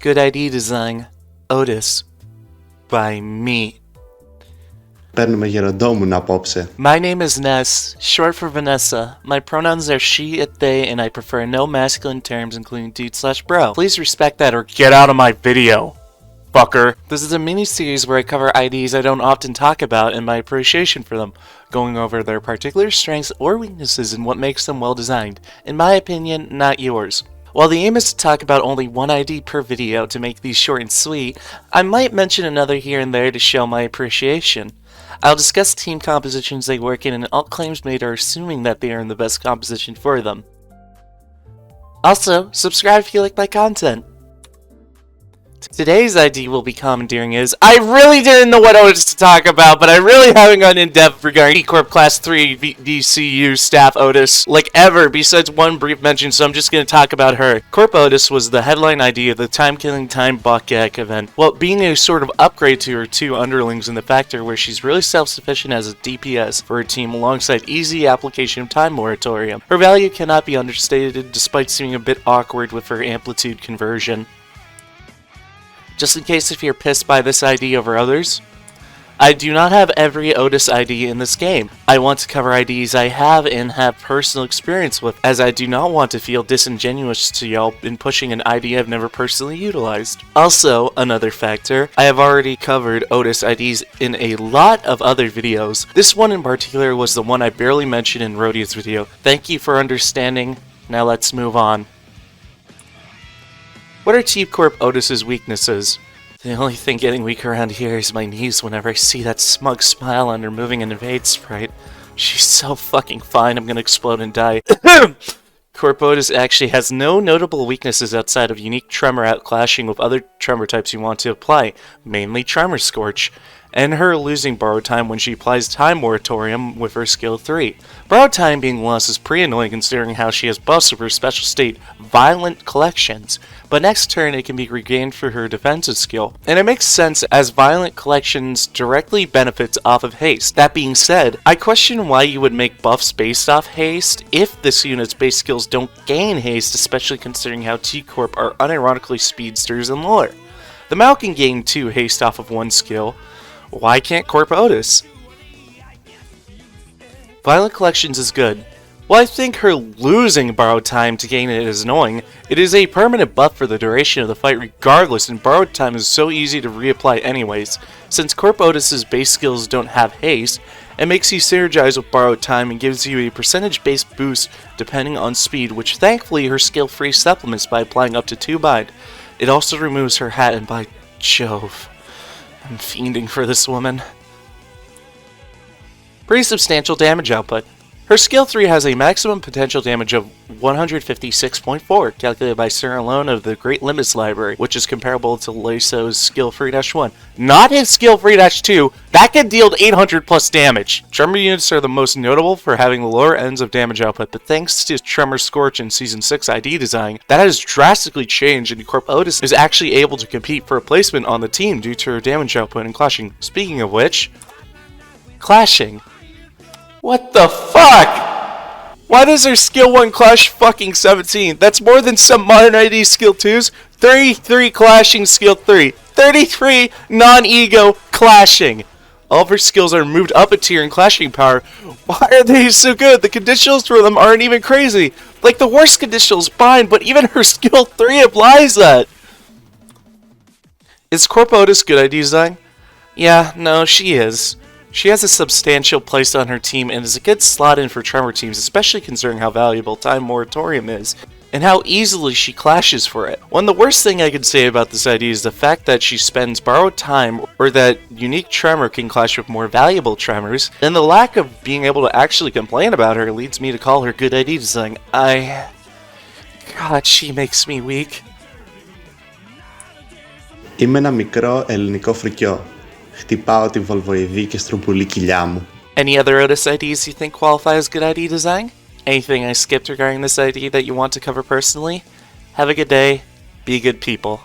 Good ID design, Outis, by me. Παίρνουμε γεροντόμουν απόψε. My name is Ness, short for Vanessa. My pronouns are she, it, they, and I prefer no masculine terms including dude/bro. Please respect that or get out of my video, fucker. This is a mini-series where I cover IDs I don't often talk about and my appreciation for them, going over their particular strengths or weaknesses and what makes them well designed. In my opinion, not yours. While the aim is to talk about only one ID per video to make these short and sweet, I might mention another here and there to show my appreciation. I'll discuss team compositions they work in and all claims made are assuming that they are in the best composition for them. Also, subscribe if you like my content. Today's ID we'll be commandeering is, I really didn't know what Outis to talk about, but I really haven't gone in depth regarding E-Corp Class 3 DCU staff Outis, like ever, besides one brief mention, so I'm just going to talk about her. Corp Outis was the headline ID of the time-killing time buck-yak event, while being a sort of upgrade to her two underlings in the factor where she's really self-sufficient as a DPS for her team alongside easy application of time moratorium. Her value cannot be understated despite seeming a bit awkward with her amplitude conversion. Just in case if you're pissed by this ID over others, I do not have every Outis ID in this game. I want to cover IDs I have and have personal experience with, as I do not want to feel disingenuous to y'all in pushing an ID I've never personally utilized. Also, another factor, I have already covered Outis IDs in a lot of other videos. This one in particular was the one I barely mentioned in Rodia's video. Thank you for understanding. Now let's move on. What are Team Corp Outis' weaknesses? The only thing getting weak around here is my knees whenever I see that smug smile on her moving and invade sprite. She's so fucking fine, I'm gonna explode and die. Corp Outis actually has no notable weaknesses outside of unique tremor outclashing with other tremor types you want to apply, mainly Tremor Scorch, and her losing borrowed time when she applies Time Moratorium with her skill 3. Borrowed time being lost is pretty annoying considering how she has buffs of her special state, Violent Collections, but next turn it can be regained for her defensive skill. And it makes sense as Violent Collections directly benefits off of haste. That being said, I question why you would make buffs based off haste if this unit's base skills don't gain haste, especially considering how T-Corp are unironically speedsters and lore. The Mao can gain 2 haste off of one skill. Why can't Corp Outis? Violent Collections is good. While I think her losing borrowed time to gain it is annoying, it is a permanent buff for the duration of the fight regardless, and borrowed time is so easy to reapply anyways. Since Corp Outis' base skills don't have haste, it makes you synergize with borrowed time and gives you a percentage-based boost depending on speed, which thankfully her skill-free supplements by applying up to 2 bind. It also removes her hat, and by Jove, I'm fiending for this woman. Pretty substantial damage output. Her skill 3 has a maximum potential damage of 156.4, calculated by Sir alone of the Great Limits Library, which is comparable to Laso's skill 3-1. Not his skill 3-2, that can deal 800 plus damage. Tremor units are the most notable for having the lower ends of damage output, but thanks to Tremor Scorch in Season 6 ID design, that has drastically changed and Corp Outis is actually able to compete for a placement on the team due to her damage output and clashing. Speaking of which, clashing. What the fuck? Why does her skill 1 clash fucking 17? That's more than some modern ID skill 2s. 33 clashing skill 3. 33 non-ego clashing. All of her skills are moved up a tier in clashing power. Why are they so good? The conditionals for them aren't even crazy. Like the worst conditionals bind, but even her skill 3 applies that. Is Corp Outis good ID design? Yeah, no, she is. She has a substantial place on her team and is a good slot in for Tremor teams, especially considering how valuable Time Moratorium is, and how easily she clashes for it. One of the worst thing I could say about this idea is the fact that she spends borrowed time, or that unique Tremor can clash with more valuable Tremors, and the lack of being able to actually complain about her leads me to call her good ID design. God, she makes me weak. Είμαι ένα μικρό ελληνικό φρικιό. Χτυπάω τη βολβοειδή και στρουπουλή κοιλιά μου. Any other Outis IDs you think qualify as good ID design? Anything I skipped regarding this ID that you want to cover personally? Have a good day. Be good people.